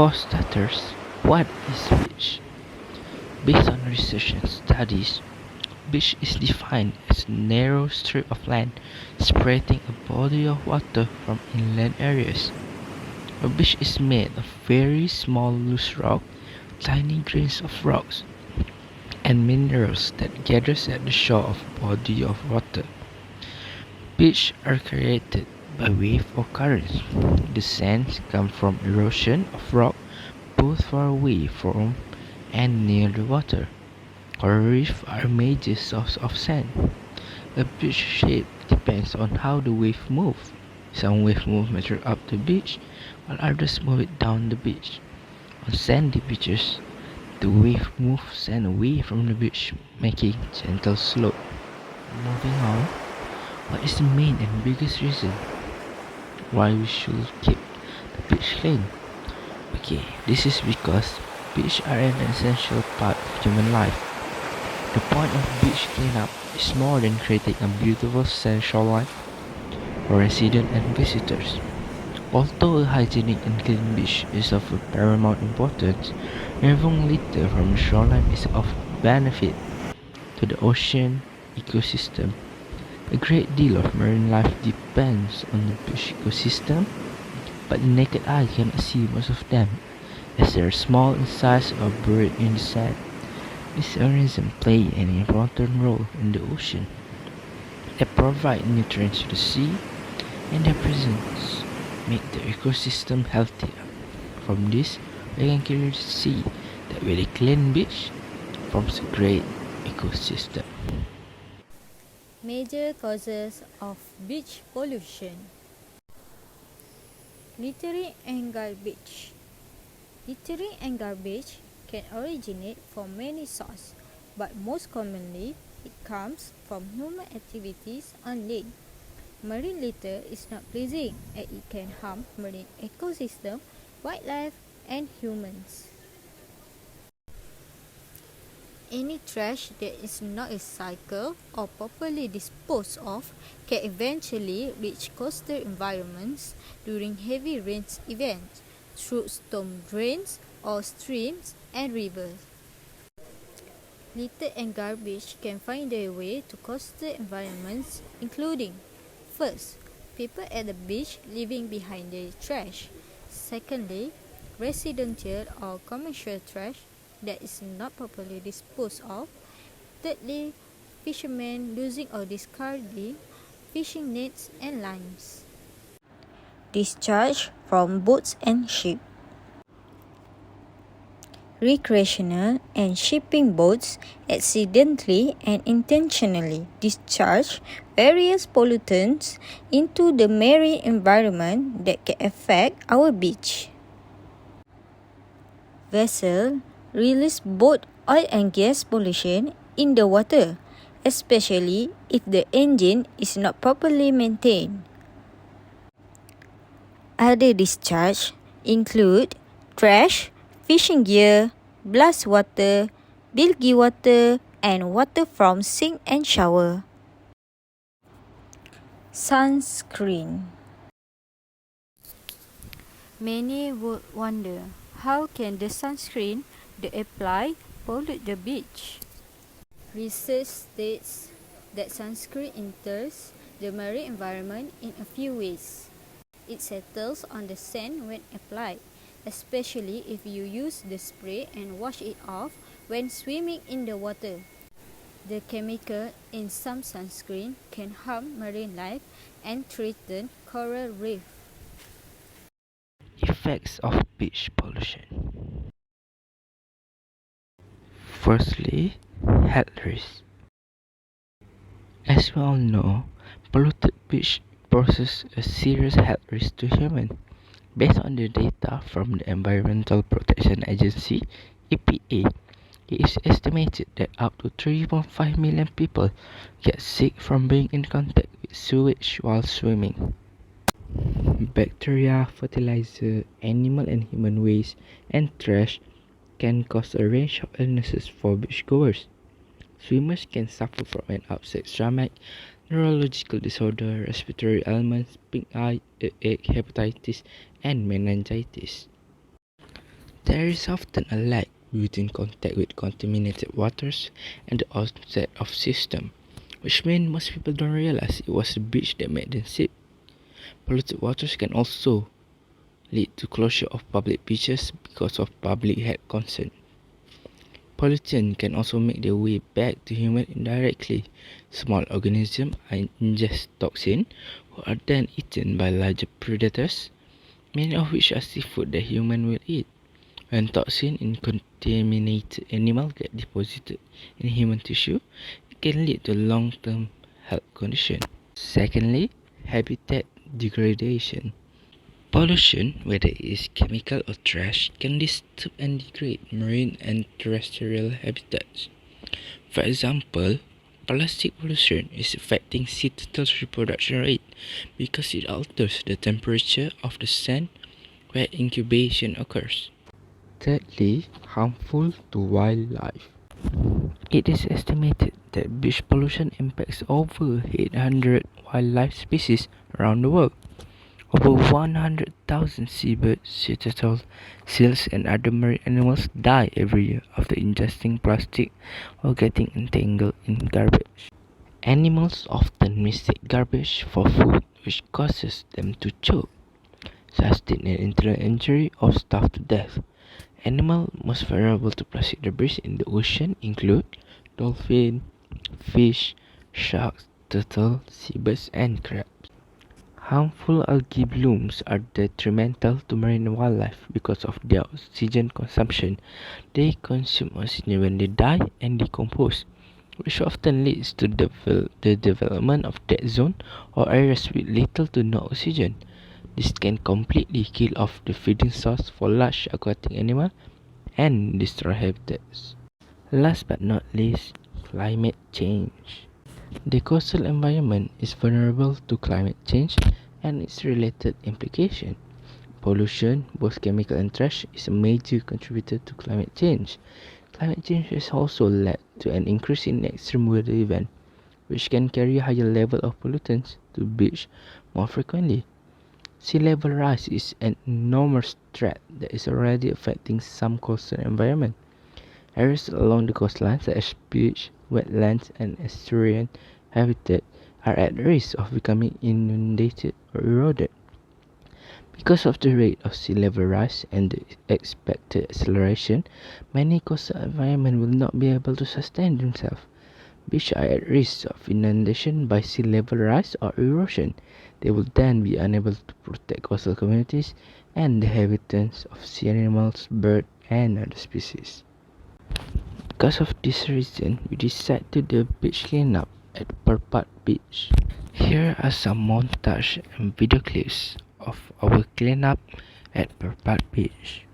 For starters, what is beach? Based on research and studies, beach is defined as a narrow strip of land separating a body of water from inland areas. A beach is made of very small loose rock, tiny grains of rocks, and minerals that gathers at the shore of a body of water. Beaches are created by wave or currents. The sands come from erosion of rock both far away from and near the water. Coral reefs are a major source of sand. A beach shape depends on how the wave move. Some waves move material up the beach, while others move it down the beach. On sandy beaches, the wave moves sand away from the beach, making gentle slope. Moving on, what is the main and biggest reason why we should keep the beach clean? Okay, this is because beaches are an essential part of human life. The point of beach cleanup is more than creating a beautiful sand shoreline for residents and visitors. Although a hygienic and clean beach is of paramount importance, removing litter from the shoreline is of benefit to the ocean ecosystem. A great deal of marine life depends on the beach ecosystem, but the naked eye cannot see most of them, as they are small in size or buried in the sand. These organisms play an important role in the ocean. They provide nutrients to the sea, and their presence make the ecosystem healthier. From this, we can clearly see that with a clean beach forms a great ecosystem. Major causes of beach pollution. Littering and garbage. Littering and garbage can originate from many sources, but most commonly it comes from human activities on land. Marine litter is not pleasing as it can harm marine ecosystem, wildlife and humans. Any trash that is not recycled or properly disposed of can eventually reach coastal environments during heavy rains events, through storm drains or streams and rivers. Litter and garbage can find their way to coastal environments including: first, people at the beach leaving behind their trash. Secondly, residential or commercial trash that is not properly disposed of. Thirdly, fishermen losing or discarding fishing nets and lines. Discharge from boats and ships. Recreational and shipping boats accidentally and intentionally discharge various pollutants into the marine environment that can affect our beach. Vessels release both oil and gas pollution in the water, especially if the engine is not properly maintained. Other discharge include trash, fishing gear, blast water, bilge water, and water from sink and shower. Sunscreen. Many would wonder, how can the sunscreen they apply pollute the beach? Research states that sunscreen enters the marine environment in a few ways. It settles on the sand when applied, especially if you use the spray and wash it off when swimming in the water. The chemical in some sunscreen can harm marine life and threaten coral reef. Effects of beach pollution. Firstly, health risks. As we all know, polluted beach poses a serious health risk to humans. Based on the data from the Environmental Protection Agency, EPA, it is estimated that up to 3.5 million people get sick from being in contact with sewage while swimming. Bacteria, fertilizer, animal and human waste, and trash can cause a range of illnesses for beachgoers. Swimmers can suffer from an upset stomach, neurological disorder, respiratory ailments, pink eye, earache, hepatitis, and meningitis. There is often a lag between contact with contaminated waters and the onset of system, which means most people don't realize it was the beach that made them sick. Polluted waters can also lead to closure of public beaches because of public health concern. Pollutants can also make their way back to humans indirectly. Small organisms ingest toxins who are then eaten by larger predators, many of which are seafood that humans will eat. When toxins in contaminated animals get deposited in human tissue, it can lead to long-term health conditions. Secondly, habitat degradation. Pollution, whether it is chemical or trash, can disturb and degrade marine and terrestrial habitats. For example, plastic pollution is affecting sea turtles' reproduction rate because it alters the temperature of the sand where incubation occurs. Thirdly, harmful to wildlife. It is estimated that beach pollution impacts over 800 wildlife species around the world. Over 100,000 seabirds, sea turtles, seals, and other marine animals die every year after ingesting plastic or getting entangled in garbage. Animals often mistake garbage for food, which causes them to choke, sustain an internal injury, or starve to death. Animals most vulnerable to plastic debris in the ocean include dolphin, fish, sharks, turtle, seabirds, and crabs. Harmful algae blooms are detrimental to marine wildlife because of their oxygen consumption. They consume oxygen when they die and decompose, which often leads to the development of dead zones or areas with little to no oxygen. This can completely kill off the feeding source for large aquatic animals and destroy habitats. Last but not least, climate change. The coastal environment is vulnerable to climate change and its related implications. Pollution, both chemical and trash, is a major contributor to climate change. Climate change has also led to an increase in extreme weather events, which can carry a higher level of pollutants to beach more frequently. Sea level rise is an enormous threat that is already affecting some coastal environment. Areas along the coastline, such as beach, wetlands, and estuarine habitat, are at risk of becoming inundated or eroded. Because of the rate of sea level rise and the expected acceleration, many coastal environments will not be able to sustain themselves. Beaches are at risk of inundation by sea level rise or erosion. They will then be unable to protect coastal communities and the habitats of sea animals, birds, and other species. Because of this reason, we decided to do beach cleanup at Purpat Beach. Here are some montage and video clips of our cleanup at Purpat Beach.